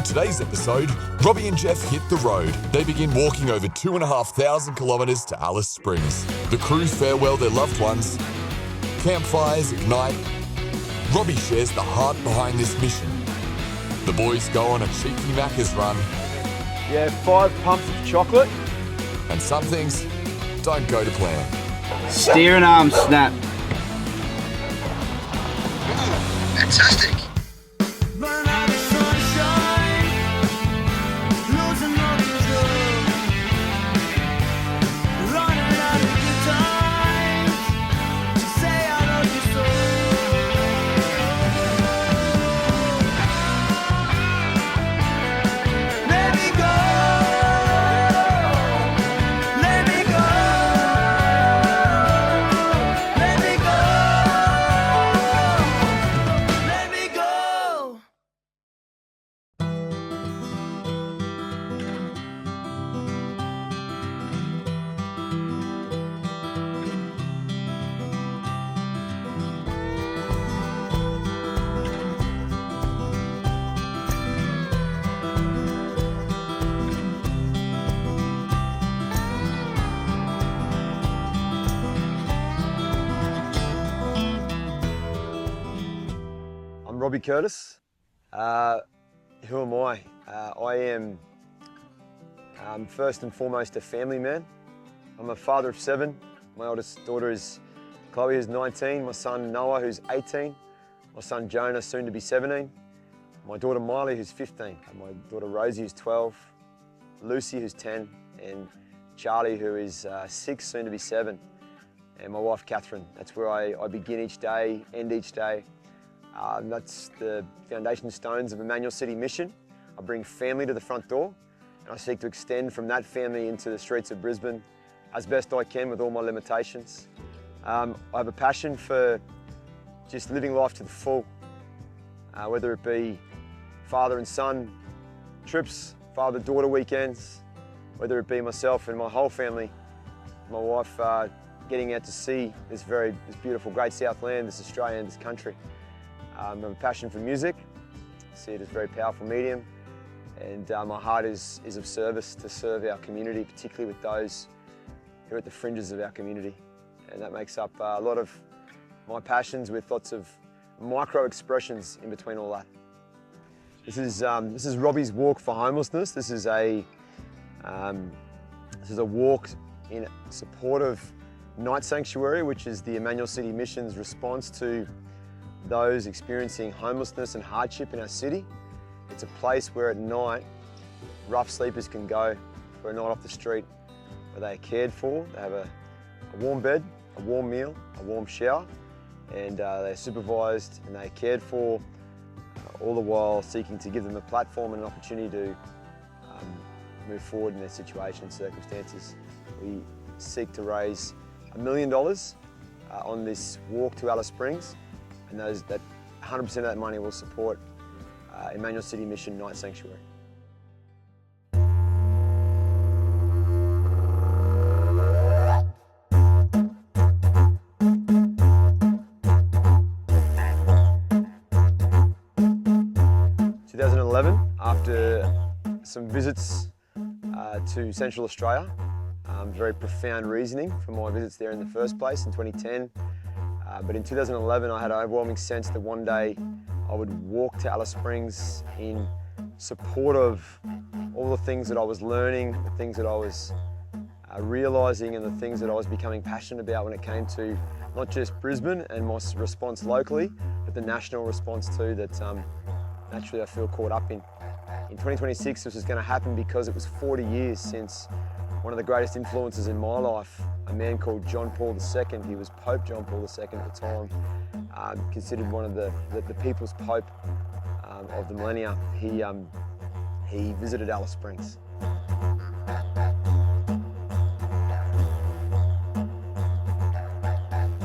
On today's episode, Roby and Jeff hit the road. They begin walking over 2,500 kilometres to Alice Springs. The crew farewell their loved ones. Campfires ignite. Roby shares the heart behind this mission. The boys go on a cheeky Maccas run. Yeah, 5 pumps of chocolate. And some things don't go to plan. Steering arm snap. Fantastic. Robbie Curtis. Who am I? I am first and foremost a family man. I'm a father of 7. My oldest daughter is Chloe, who's 19. My son Noah, who's 18. My son Jonah, soon to be 17. My daughter Miley, who's 15. And my daughter Rosie, who's 12. Lucy, who's 10. And Charlie, who is 6, soon to be 7. And my wife Catherine. That's where I begin each day, end each day. That's the foundation stones of Emmanuel City Mission. I bring family to the front door, and I seek to extend from that family into the streets of Brisbane as best I can with all my limitations. I have a passion for just living life to the full, whether it be father and son trips, father-daughter weekends, whether it be myself and my whole family, my wife getting out to see this beautiful great Southland, this Australia and this country. I have a passion for music. I see it as a very powerful medium, and my heart is of service to serve our community, particularly with those who are at the fringes of our community. And that makes up a lot of my passions, with lots of micro expressions in between all that. This is Robbie's Walk for Homelessness. This is a walk in support of Night Sanctuary, which is the Emmanuel City Mission's response to those experiencing homelessness and hardship in our city. It's a place where at night rough sleepers can go for a night off the street, where they are cared for. They have a warm bed, a warm meal, a warm shower, and they're supervised and they're cared for, all the while seeking to give them a platform and an opportunity to move forward in their situation and circumstances. We seek to raise $1 million on this walk to Alice Springs, and 100% of that money will support Emmanuel City Mission Night Sanctuary. In 2011, after some visits to Central Australia, very profound reasoning for my visits there in the first place in 2010. But in 2011, I had an overwhelming sense that one day I would walk to Alice Springs in support of all the things that I was learning, the things that I was realising, and the things that I was becoming passionate about when it came to not just Brisbane and my response locally, but the national response too that naturally I feel caught up in. In 2026, this was going to happen because it was 40 years since one of the greatest influences in my life, a man called John Paul II. He was Pope John Paul II at the time, considered one of the people's pope of the millennia. He visited Alice Springs.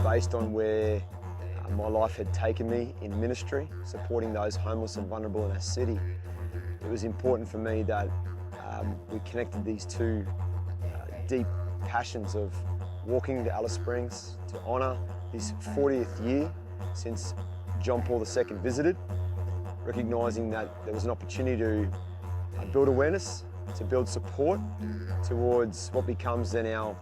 Based on where my life had taken me in ministry, supporting those homeless and vulnerable in our city, it was important for me that we connected these two deep passions of walking to Alice Springs to honour this 40th year since John Paul II visited, recognising that there was an opportunity to build awareness, to build support towards what becomes then our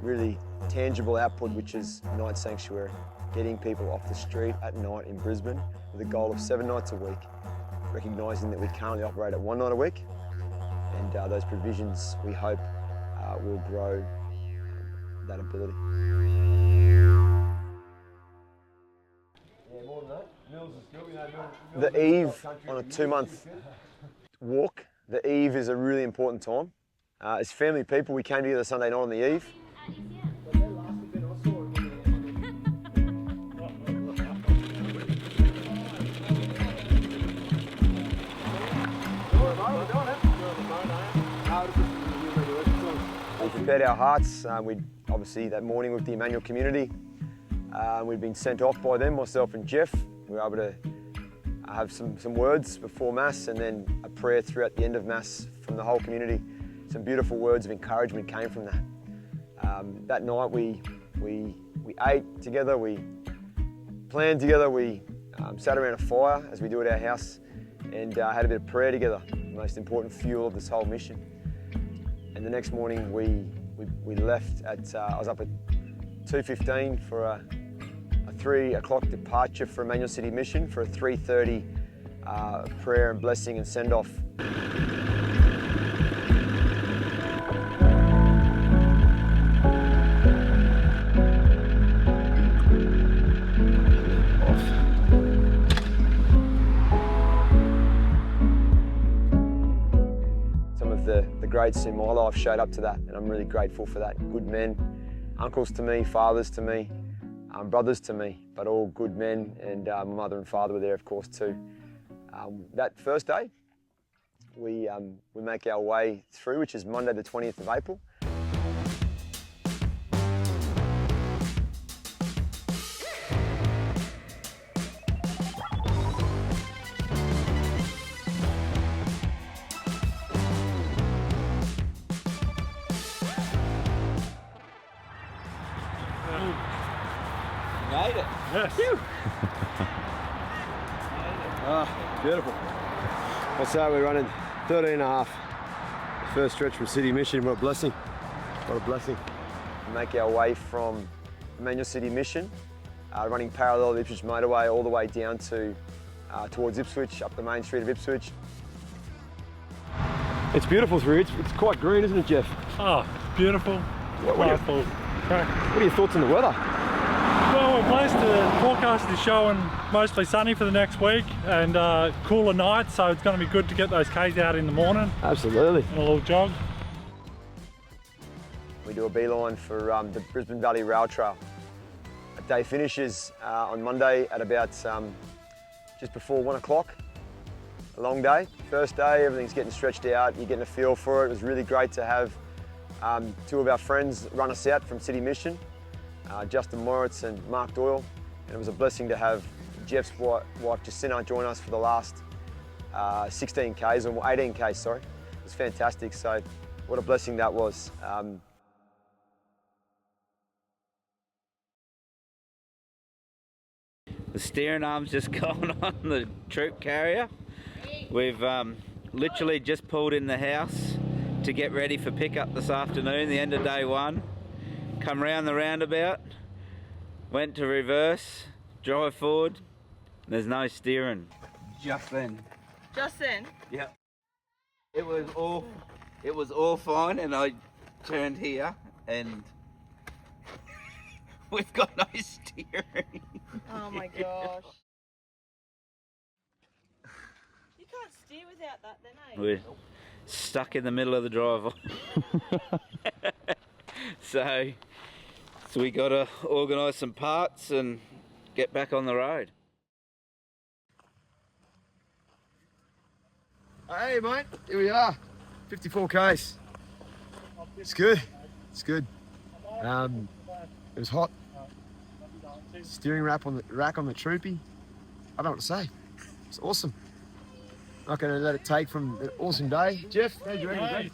really tangible output, which is Night Sanctuary, getting people off the street at night in Brisbane with a goal of 7 nights a week, recognising that we currently operate at 1 night a week, and those provisions, we hope, will grow that ability. The eve on a 2-month walk, the eve is a really important time. As family people, we came together Sunday night on the eve. We prepared our hearts. Obviously that morning with the Emmanuel community, we'd been sent off by them, myself and Jeff. We were able to have some words before Mass and then a prayer throughout the end of Mass from the whole community. Some beautiful words of encouragement came from that. That night we ate together, we planned together, we sat around a fire as we do at our house and had a bit of prayer together, the most important fuel of this whole mission. And the next morning we left at, I was up at 2:15 for a 3 o'clock departure for Emmanuel City Mission for a 3:30 prayer and blessing and send-off. Some of the greats in my life showed up to that, and I'm really grateful for that. Good men, uncles to me, fathers to me, brothers to me, but all good men, and my mother and father were there, of course, too. That first day, we make our way through, which is Monday the 20th of April. Made it. Yes. Beautiful. What's that? We're running 13 and a half. The first stretch from City Mission. What a blessing. What a blessing. We make our way from Emmanuel City Mission, running parallel to the Ipswich motorway all the way down to towards Ipswich, up the main street of Ipswich. It's beautiful through here. It's quite green, isn't it, Jeff? Oh, beautiful. What are your thoughts on the weather? Well, we're blessed. The forecast is showing mostly sunny for the next week and cooler nights, so it's going to be good to get those Ks out in the morning. Absolutely. And a little jog. We do a beeline for the Brisbane Valley Rail Trail. The day finishes on Monday at about just before 1 o'clock. A long day. First day, everything's getting stretched out. You're getting a feel for it. It was really great to have 2 of our friends run us out from City Mission. Justin Moritz and Mark Doyle, and it was a blessing to have Jeff's wife Jacinta join us for the last 16 Ks, or 18 Ks, sorry. It was fantastic, so what a blessing that was. The steering arm's just gone on the troop carrier. We've literally just pulled in the house to get ready for pickup this afternoon, the end of day 1. Come round the roundabout, went to reverse, drive forward, there's no steering. Just then. Just then? Yep. It was all fine, and I turned here and we've got no steering. Oh my gosh. You can't steer without that then, eh? We're stuck in the middle of the driveway. So we got to organise some parts and get back on the road. Hey mate, here we are, 54 Ks. It's good, it's good. It was hot. Steering rack on the troopy. I don't know what to say. It's awesome. Not going to let it take from an awesome day. Jeff, how'd you reckon?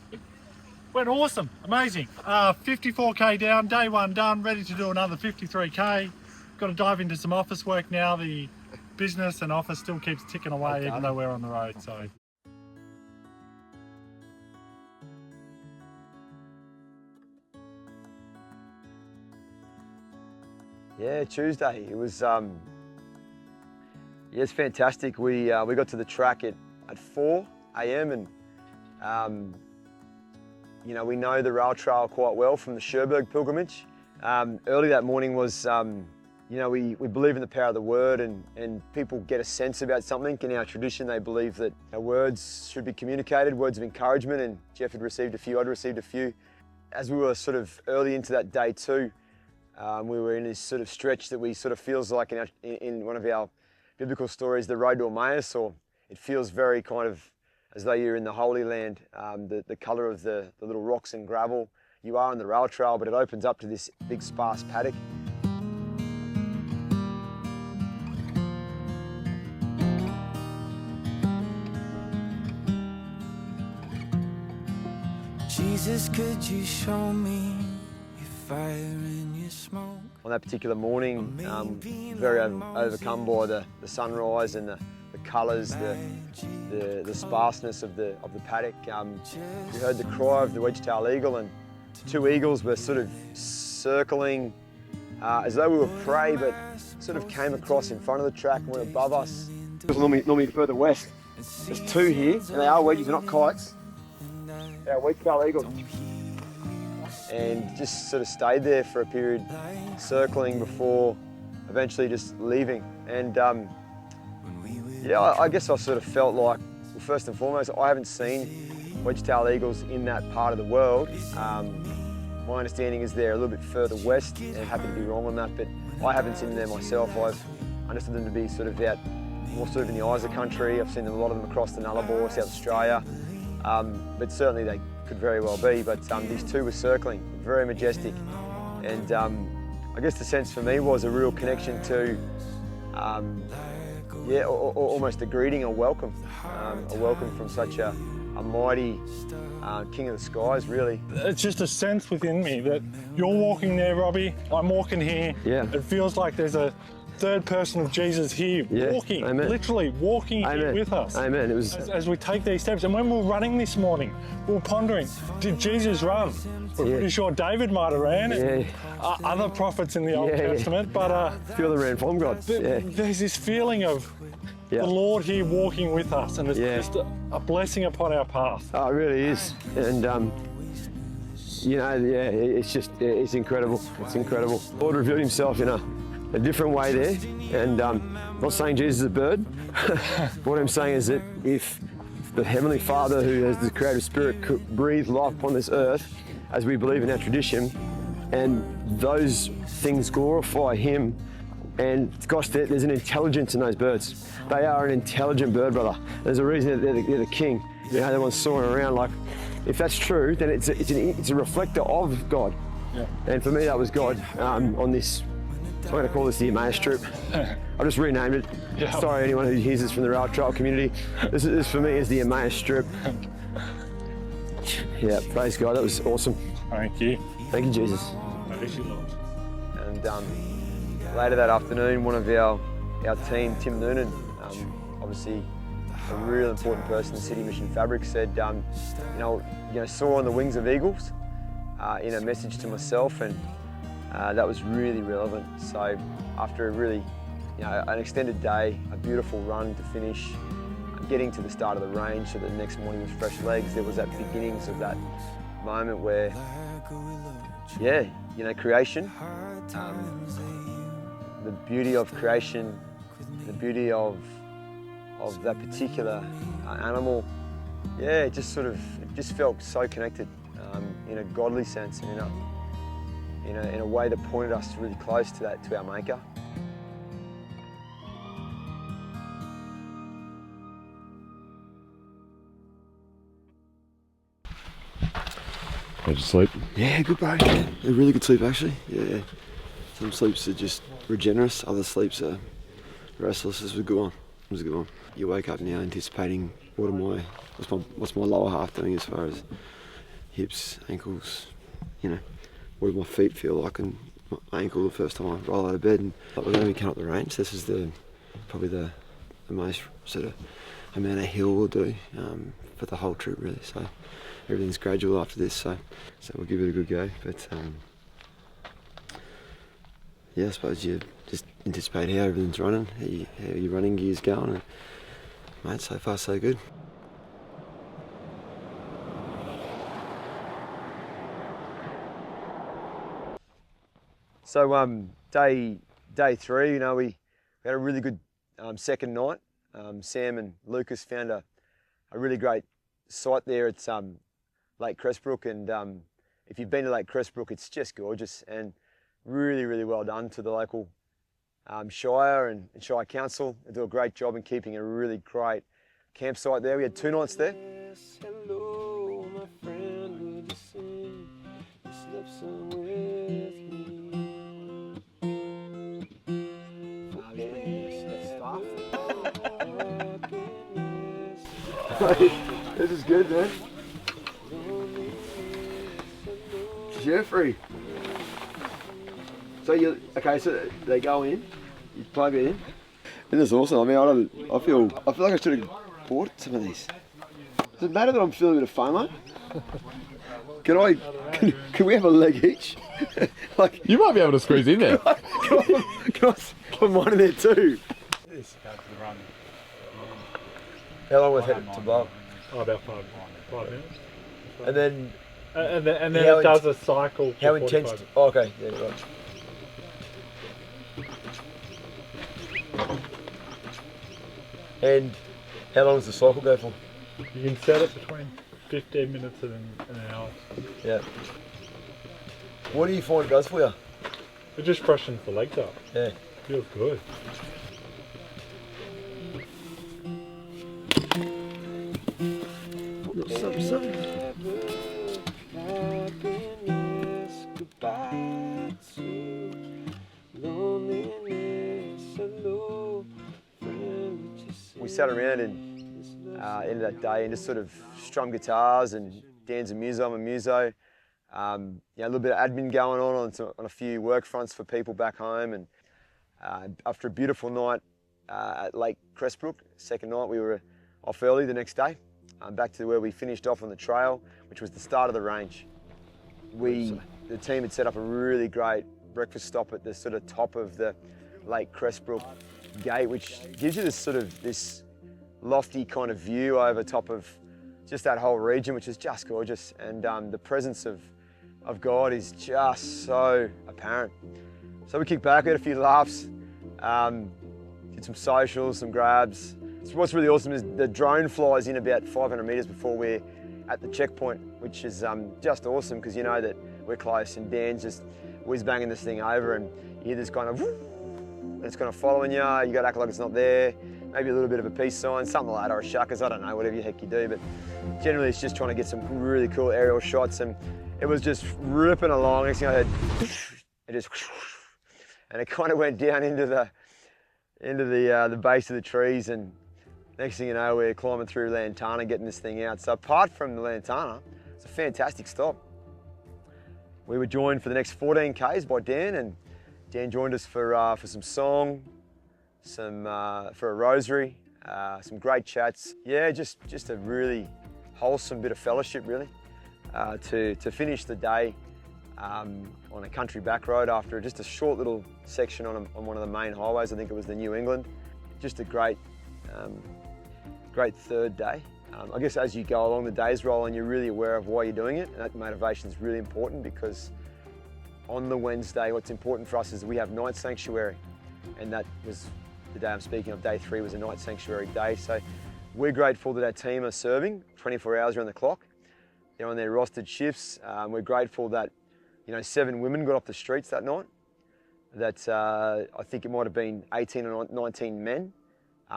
Went awesome, amazing. 54k down, day 1 done, ready to do another 53k. Got to dive into some office work now. The business and office still keeps ticking away even though we're on the road. So. Yeah, Tuesday. It was it's fantastic. We got to the track at 4 a.m. and you know, we know the rail trail quite well from the Cherbourg pilgrimage. Early that morning was you know, we believe in the power of the word, and people get a sense about something. In our tradition, they believe that our words should be communicated, words of encouragement, and Jeff had received a few, I'd received a few. As we were sort of early into that day too, we were in this sort of stretch that we sort of feels like in one of our biblical stories, the road to Emmaus, or it feels very kind of as though you're in the Holy Land, the colour of the little rocks and gravel. You are on the rail trail, but it opens up to this big sparse paddock. Jesus, could you show me your fire and your smoke? On that particular morning, very overcome by the sunrise and the colours, the sparseness of the paddock. We heard the cry of the wedge-tailed eagle, and 2 eagles were sort of circling as though we were prey, but sort of came across in front of the track and went above us. It was normally further west. There's 2 here, and they are wedges, they're not kites. They are wedge-tailed eagles. And just sort of stayed there for a period, circling before eventually just leaving. And yeah, I guess I sort of felt like, well, first and foremost, I haven't seen wedge-tailed eagles in that part of the world. My understanding is they're a little bit further west, and happy to be wrong on that, but I haven't seen them there myself. I've understood them to be sort of out more sort of in the eyes of the country. I've seen a lot of them across the Nullarbor, South Australia, but certainly they could very well be. But these 2 were circling, very majestic, and I guess the sense for me was a real connection to, yeah, almost a greeting, a welcome from such a mighty King of the skies, really. It's just a sense within me that you're walking there, Robbie, I'm walking here. Yeah. It feels like there's a third person of Jesus here, walking, literally walking here with us. Amen. It was as we take these steps. And when we were running this morning, we were pondering, did Jesus run? We're pretty sure David might have ran, and other prophets in the Old Testament, but a few of them ran from God. There's this feeling of the Lord here walking with us, and it's just a blessing upon our path. Oh, it really is. And you know, it's just, it's incredible. It's incredible. The Lord revealed himself in a different way there, and I'm not saying Jesus is a bird. What I'm saying is that if the Heavenly Father, who has the creative spirit, could breathe life upon this earth, as we believe in our tradition, and those things glorify him, and gosh, there's an intelligence in those birds. They are an intelligent bird, brother. There's a reason that they're the king. You know, everyone's soaring around. Like, if that's true, then it's a reflector of God. Yeah. And for me, that was God on this. I'm going to call this the Emmaus trip. I just renamed it. Yeah. Sorry, anyone who hears this from the rail trail community. This for me is the Emmaus trip. Yeah, praise God. That was awesome. Thank you. Thank you, Jesus. Praise you, Lord. And later that afternoon, one of our team, Tim Noonan, obviously a real important person in the City Mission fabric, said, you know, soar on the wings of eagles, in a message to myself, and that was really relevant. So after a really, an extended day, a beautiful run to finish, getting to the start of the range so that the next morning with fresh legs, there was that beginnings of that moment where, creation, the beauty of creation, the beauty of that particular animal, it just felt so connected in a godly sense, and in a way that pointed us really close to our Maker. How'd you sleep? Yeah, good, bro. Yeah, a really good sleep, actually. Yeah. Some sleeps are just regenerous, other sleeps are restless. This was a good one. It was a good one. You wake up now anticipating what's my lower half doing as far as hips, ankles, what do my feet feel like, and my ankle the first time I roll out of bed. And we're going to be coming up the range. This is the probably the most sort of amount of hill we'll do for the whole trip really. So everything's gradual after this, so we'll give it a good go. But yeah, I suppose you just anticipate how everything's running, how your running gear's going, and mate, so far so good. So day 3, you know, we had a really good second night. Sam and Lucas found a really great site there. It's Lake Crestbrook, and if you've been to Lake Crestbrook, it's just gorgeous, and really, really well done to the local Shire and Shire Council. They do a great job in keeping a really great campsite there. We had 2 nights there. Hello, my friend, would you sing this love song with me? This is good, man. Jeffrey. So so they go in, you plug it in. And it's awesome. I mean, I feel like I should have bought some of these. Does it matter that I'm feeling a bit of FOMO? Can we have a leg each? Like, You might be able to squeeze in there. can I put mine in there too? How long was it to blow? Oh, about 5 minutes. And then And then it does a cycle. how intense? Oh, okay, yeah, right. And how long does the cycle go for? You can set it between 15 minutes and an hour. Yeah. What do you find it does for you? It just freshens the legs up. Yeah. Feels good. We sat around and end of that day and just sort of strum guitars and Dan's a muso, I'm a muso. A little bit of admin going on a few work fronts for people back home, and after a beautiful night at Lake Crestbrook, second night, we were off early the next day, back to where we finished off on the trail, which was the start of the range. The team had set up a really great breakfast stop at the sort of top of the Lake Crestbrook gate, which gives you this lofty kind of view over top of just that whole region, which is just gorgeous, and the presence of God is just so apparent. So we kicked back, we had a few laughs, did some socials, some grabs. So what's really awesome is the drone flies in about 500 metres before we're at the checkpoint, which is just awesome because you know that we're close, and Dan's just whiz banging this thing over, and you hear this kind of, and it's kind of following you. You got to act like it's not there. Maybe a little bit of a peace sign, something like that, or a shuckers, I don't know, whatever the heck you do. But generally it's just trying to get some really cool aerial shots, and it was just ripping along. Next thing I heard, it just, and it kind of went down into the base of the trees, and next thing you know, we're climbing through Lantana, getting this thing out. So apart from the Lantana, it's a fantastic stop. We were joined for the next 14 Ks by Dan, and Dan joined us for some song, for a rosary, some great chats. Yeah, just a really wholesome bit of fellowship, really, to finish the day on a country back road after just a short little section on one of the main highways. I think it was the New England. Just a great third day. I guess as you go along, the days roll and you're really aware of why you're doing it, and that motivation is really important, because on the Wednesday, what's important for us is we have night sanctuary, and that was the day I'm speaking of. Day 3 was a night sanctuary day, so we're grateful that our team are serving 24 hours around the clock. They're on their rostered shifts. We're grateful that 7 women got off the streets that night. That I think it might have been 18 or 19 men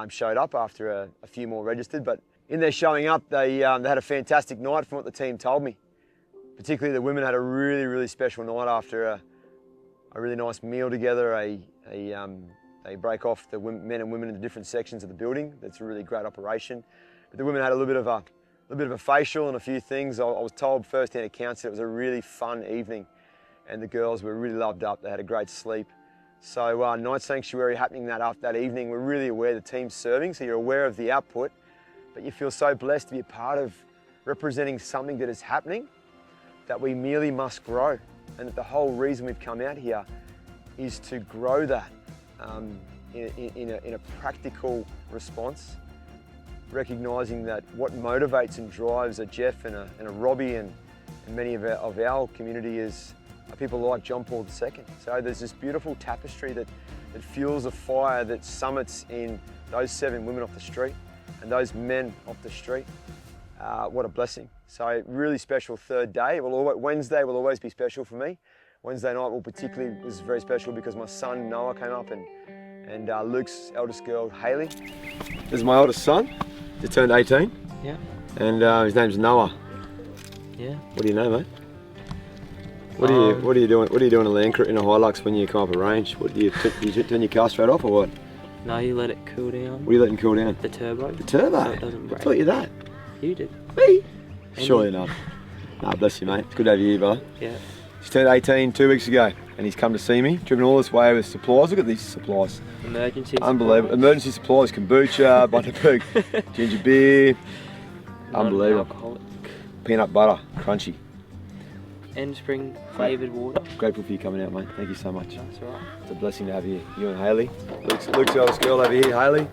showed up after a few more registered, but in their showing up, they had a fantastic night from what the team told me. Particularly the women had a really, really special night after a really nice meal together. They break off the men and women into different sections of the building. That's a really great operation. But the women had a little bit of a facial and a few things. I was told first-hand accounts that it was a really fun evening, and the girls were really loved up. They had a great sleep. So night sanctuary happening that evening. We're really aware the team's serving, so you're aware of the output, but you feel so blessed to be a part of representing something that is happening, that we merely must grow. And that the whole reason we've come out here is to grow that in a practical response, recognising that what motivates and drives a Jeff and a Robbie and many of our community is people like John Paul II. So there's this beautiful tapestry that fuels a fire that summits in those 7 women off the street and those men off the street. What a blessing. So really special third day. Wednesday will always be special for me. Wednesday night was very special because my son Noah came up and Luke's eldest girl Haley. This is my oldest son. He turned 18. Yeah. And his name's Noah. Yeah. What do you know, mate? What are you doing? What are you doing in a Hilux when you come up a range? Do you turn your car straight off or what? No, you let it cool down. What are you letting cool down? The turbo. The turbo? So it doesn't break. I taught you that. You did. Me? And Surely you- not. Nah, bless you, mate. It's good to have you here, brother. Yeah. He's turned 18 2 weeks ago and he's come to see me, driven all this way with supplies. Look at these supplies. Emergency. Unbelievable. supplies. Emergency supplies, kombucha, butterberg, ginger beer. Unbelievable. Non-alcoholic. Peanut butter, crunchy. And spring flavoured water. Grateful for you coming out, mate. Thank you so much. That's all right. It's a blessing to have you and Haley. Luke's eldest girl over here, Haley.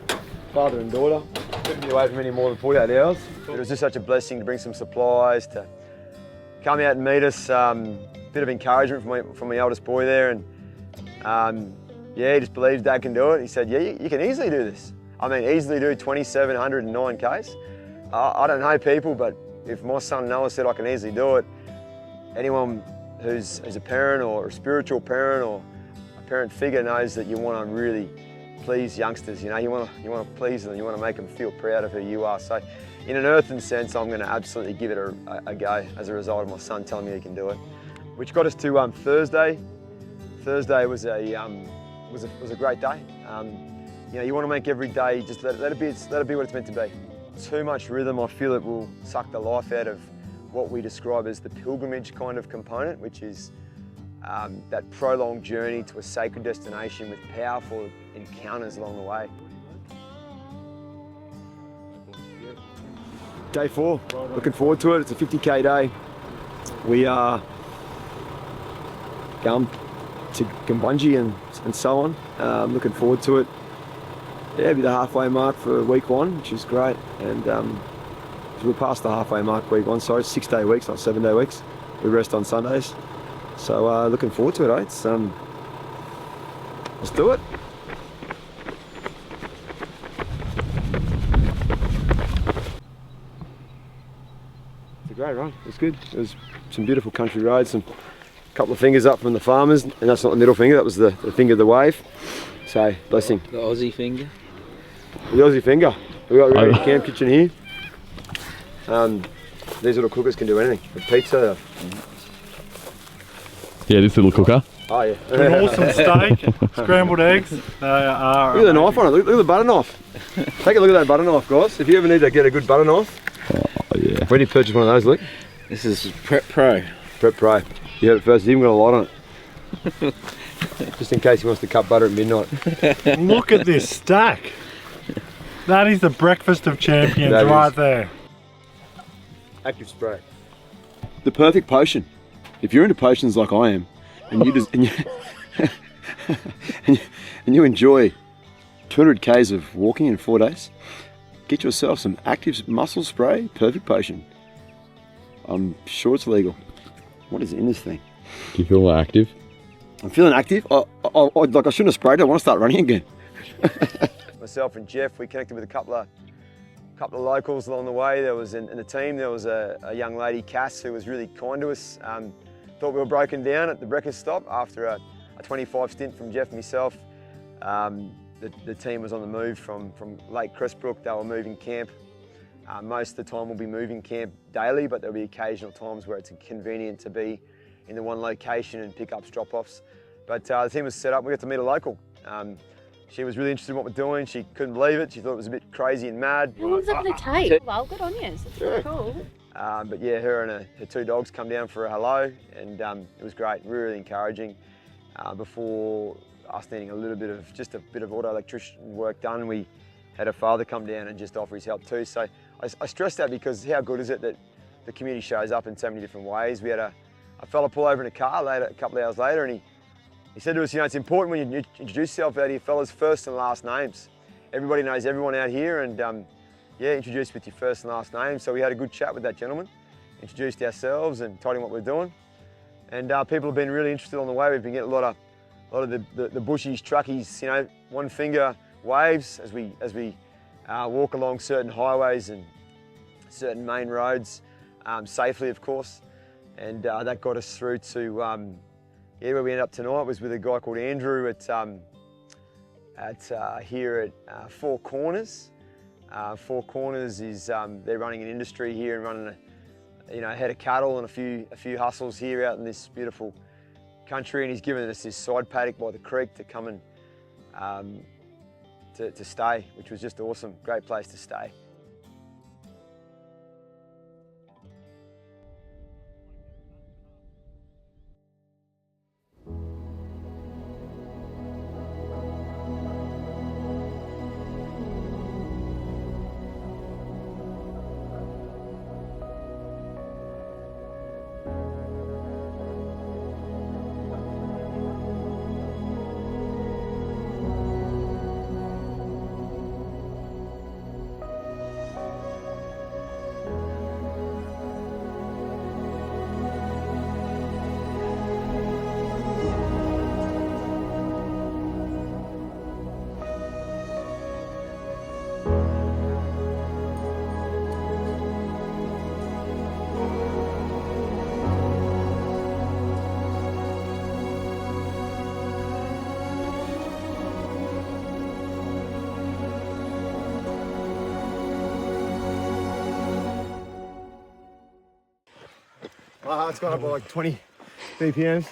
Father and daughter. Couldn't be away from any more than 48 hours. It was just such a blessing to bring some supplies, to come out and meet us. Bit of encouragement from my eldest boy there, and yeah, he just believes Dad can do it. He said, yeah, you can easily do this. I mean, easily do 2,709 Ks. I don't know people, but if my son Noah said I can easily do it, anyone who's a parent or a spiritual parent or a parent figure knows that you want to really please youngsters. You know, you want to please them. You want to make them feel proud of who you are. So, in an earthen sense, I'm going to absolutely give it a go as a result of my son telling me he can do it. Which got us to Thursday. Thursday was a great day. You know, you want to make every day just let it be what it's meant to be. Too much rhythm, I feel it will suck the life out of what we describe as the pilgrimage kind of component, which is that prolonged journey to a sacred destination with powerful encounters along the way. Day 4, looking forward to it. It's a 50k day. We are going to Gumbunji and so on. Looking forward to it. Yeah, it'll be the halfway mark for week 1, which is great. And we're past the halfway mark week 1, sorry, 6-day weeks, not 7-day weeks. We rest on Sundays. So looking forward to it, eh? It's, let's do it. It's a great run, it was good. It was some beautiful country roads, a couple of fingers up from the farmers, and that's not the middle finger, that was the finger of the wave. So, blessing. The Aussie finger. The Aussie finger. We've got a camp kitchen here. These little cookers can do anything. The pizza. Yeah, this little cooker. Oh yeah. An awesome steak, scrambled eggs. They are. Look at the knife on it. Look at the butter knife. Take a look at that butter knife, guys. If you ever need to get a good butter knife. Oh yeah. Where did you purchase one of those, Luke? This is Prep Pro. Prep Pro. You heard it first. He's even got a light on it. Just in case he wants to cut butter at midnight. Look at this stack. That is the breakfast of champions right there. Active spray. The perfect potion. If you're into potions like I am, and you just and you enjoy 200 k's of walking in 4 days, get yourself some active muscle spray. Perfect potion. I'm sure it's legal. What is in this thing? Do you feel active? I'm feeling active. I shouldn't have sprayed it. I want to start running again. Myself and Jeff, we connected with a couple of locals along the way. There was in the team, there was a young lady, Cass, who was really kind to us. Thought we were broken down at the breakfast stop after a 25 stint from Jeff and myself. The team was on the move from Lake Crestbrook. They were moving camp. Most of the time we'll be moving camp daily, but there'll be occasional times where it's convenient to be in the one location and pick up drop-offs. But the team was set up. We got to meet a local. She was really interested in what we're doing. She couldn't believe it. She thought it was a bit crazy and mad. How long's it going to take? Well, good on you. It's pretty cool. But yeah, her and her 2 dogs come down for a hello, and it was great, really encouraging. Before us needing just a bit of auto electrician work done, we had a father come down and just offer his help too. So I stress that because how good is it that the community shows up in so many different ways. We had a fella pull over in a car a couple of hours later, and he said to us, it's important when you introduce yourself out here, fellas, first and last names. Everybody knows everyone out here, and introduce with your first and last name. So we had a good chat with that gentleman, introduced ourselves and told him what we're doing. And people have been really interested on the way. We've been getting a lot of the bushies, truckies, one finger waves as we walk along certain highways and certain main roads safely, of course. And that got us through to where we ended up tonight was with a guy called Andrew here at Four Corners. Four Corners is they're running an industry here and running a head of cattle and a few hustles here out in this beautiful country, and he's given us this side paddock by the creek to come and to stay, which was just awesome. Great place to stay. My heart's gone up by like 20 BPMs.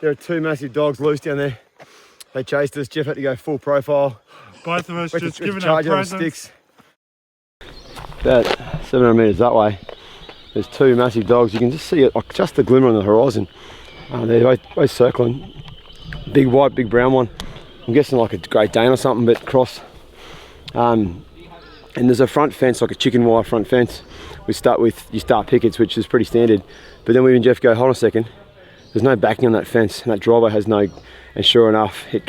There are two massive dogs loose down there. They chased us. Jeff had to go full profile. Both of us With just the giving our charge on the presence. sticks. About 700 metres that way, there's two massive dogs. You can just see it, like just the glimmer on the horizon. They're both circling. Big white, big brown one. I'm guessing like a Great Dane or something, but cross. And there's a front fence, like a chicken wire front fence. You start pickets, which is pretty standard. But then we and Jeff go, hold on a second. There's no backing on that fence, and that driveway has no. And sure enough, it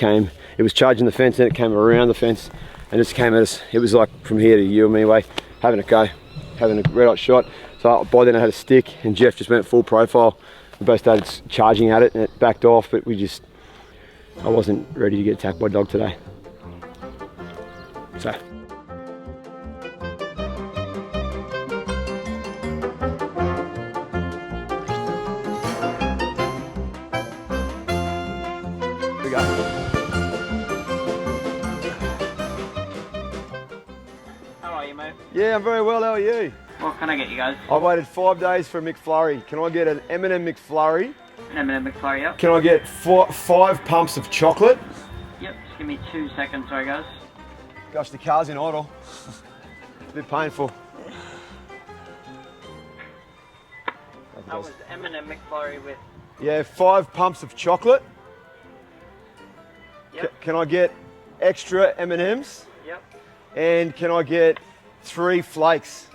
was charging the fence, and it came around the fence, and just came at us. It was like from here to you and me way, having a go, having a red hot shot. So by then I had a stick, and Jeff just went full profile. We both started charging at it, and it backed off, but I wasn't ready to get attacked by a dog today. So. We go. How are you, mate? Yeah, I'm very well. How are you? What can I get you guys? I waited 5 days for a McFlurry. Can I get an M&M McFlurry? An M&M McFlurry, yep. Can I get 5 pumps of chocolate? Yep, just give me 2 seconds, sorry guys. Gosh, the car's in idle. It's a bit painful. That was M&M McFlurry with... Yeah, 5 pumps of chocolate. Yep. Can I get extra M&Ms? Yep. And can I get 3 flakes?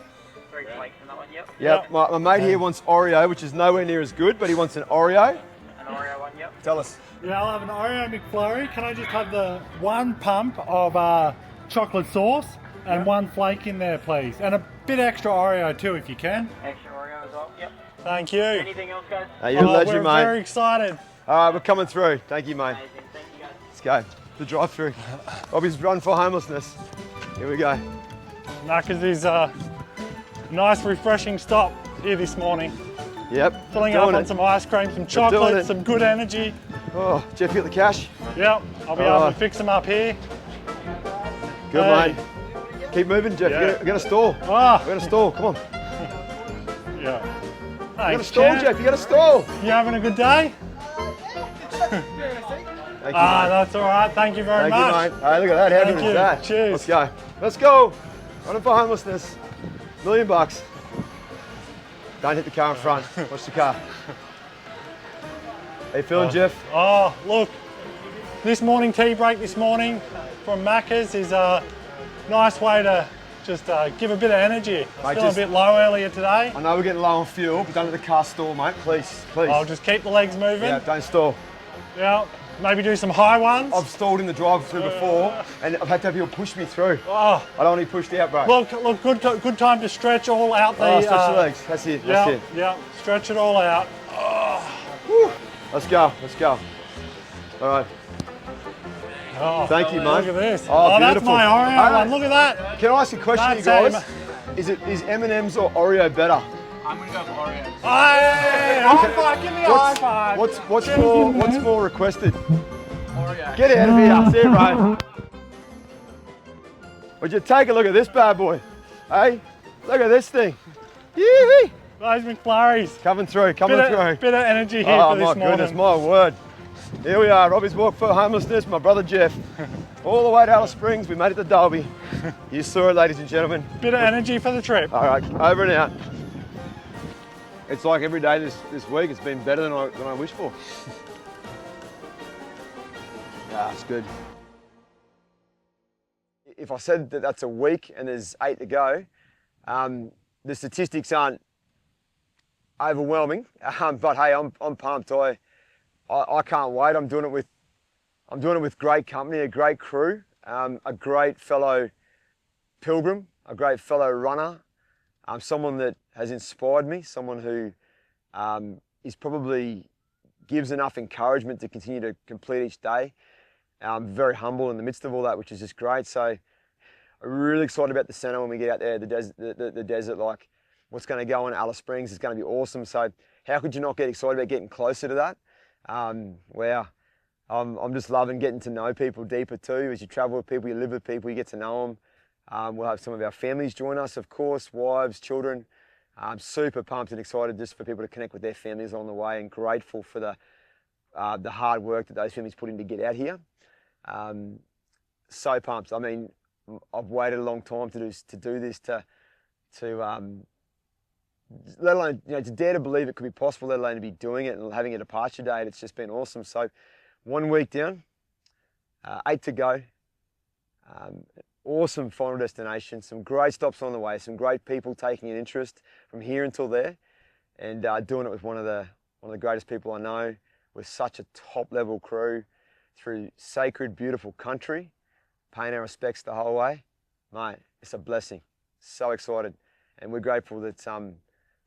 3 flakes in that one, yep. Yep. My mate here wants Oreo, which is nowhere near as good, but he wants an Oreo. An Oreo one, yep. Tell us. Yeah, I'll have an Oreo McFlurry. Can I just have the 1 pump of chocolate sauce and 1 flake in there, please? And a bit extra Oreo too, if you can. Extra Oreo as well, yep. Thank you. Anything else, guys? You're a legend, we're mate. very excited. All right, we're coming through. Thank you, mate. Amazing, thank you guys. Let's go. The drive-through. Robbie's run for homelessness. Here we go. Maccas is a nice, refreshing stop here this morning. Yep. Filling up on some ice cream, some chocolate, some good energy. Oh, Jeff, you got the cash? Yep, I'll be able to fix them up here. Good, mate. Keep moving, Jeff. Yeah. We're going to stall. Ah. We're going to stall. Come on. Yeah. You got to Thanks, stall, champ. Jeff. You got to stall. You having a good day? Thank you, mate. That's all right. Thank you very much. Thank you, mate. Hey, look at that. How Thank good you. is that? Cheers. Let's go. Let's go. Running for homelessness. $1 million. Don't hit the car in front. Watch the car. How you feeling, Jeff? Oh, look. This morning tea break this morning from Maccas is a nice way to just give a bit of energy. Mate, Feeling a bit low earlier today. I know we're getting low on fuel, but don't let the car stall, mate. Please, please. I'll just keep the legs moving. Yeah, don't stall. Yeah, maybe do some high ones. I've stalled in the drive-through before, and I've had to have people push me through. Oh. I don't want to be pushed out, bro. Look, good time to stretch all out the... stretch the legs. That's it, yeah, that's it. Yeah, stretch it all out. Woo. Let's go, let's go. All right. Oh, thank you, mate. Look at this. Oh, that's beautiful. my Oreo one. Look at that. Can I ask a question, you guys? Is M&M's or Oreo better? I'm gonna go for Oreo. Hey, high five, give me a high five. What's more requested? Oreo. Get out of here, see you, bro. Would you take a look at this bad boy? Hey, look at this thing. Yee-hee. Those McFlurries. Coming through. Bit of energy here for this morning. Oh my goodness, my word. Here we are, Robbie's Walk for Homelessness, my brother Jeff. All the way to Alice Springs, we made it to Derby. You saw it, ladies and gentlemen. Bit of energy for the trip. All right, over and out. It's like every day this week, it's been better than I wished for. Yeah, it's good. If I said that that's a week and there's 8 to go, the statistics aren't overwhelming, but hey, I'm pumped. I can't wait. I'm doing it with great company, a great crew, a great fellow pilgrim, a great fellow runner, someone that has inspired me, someone who is probably gives enough encouragement to continue to complete each day. I'm very humble in the midst of all that, which is just great. So I'm really excited about the centre when we get out there, the desert, like what's going to go on at Alice Springs is going to be awesome. So how could you not get excited about getting closer to that? Wow, I'm just loving getting to know people deeper too. As you travel with people, you live with people, you get to know them. We'll have some of our families join us, of course, wives, children. I'm super pumped and excited just for people to connect with their families on the way, and grateful for the hard work that those families put in to get out here. So pumped. I mean, I've waited a long time to do this, let alone, to dare to believe it could be possible, let alone to be doing it and having a departure date. It's just been awesome. So 1 week down, 8 to go. Awesome final destination, some great stops on the way, some great people taking an interest from here until there, and doing it with one of the greatest people I know, with such a top level crew, through sacred, beautiful country, paying our respects the whole way. Mate, it's a blessing. So excited, and we're grateful that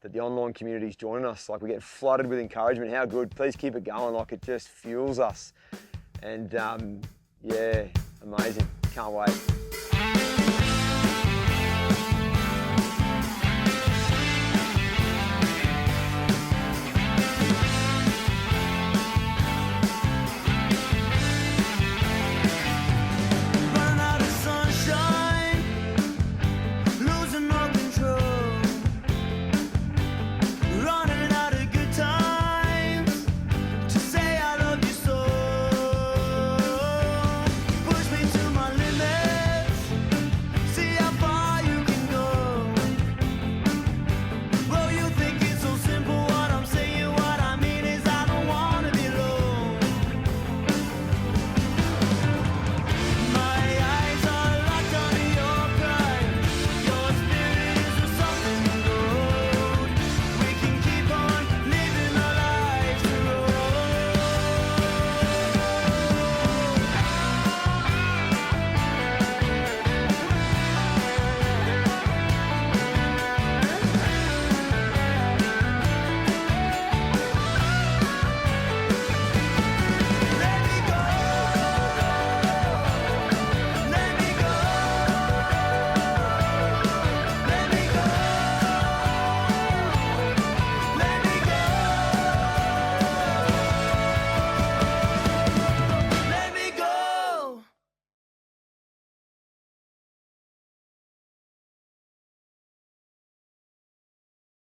that the online community is joining us. Like, we get flooded with encouragement. How good? Please keep it going. Like, it just fuels us, and yeah, amazing. Can't wait.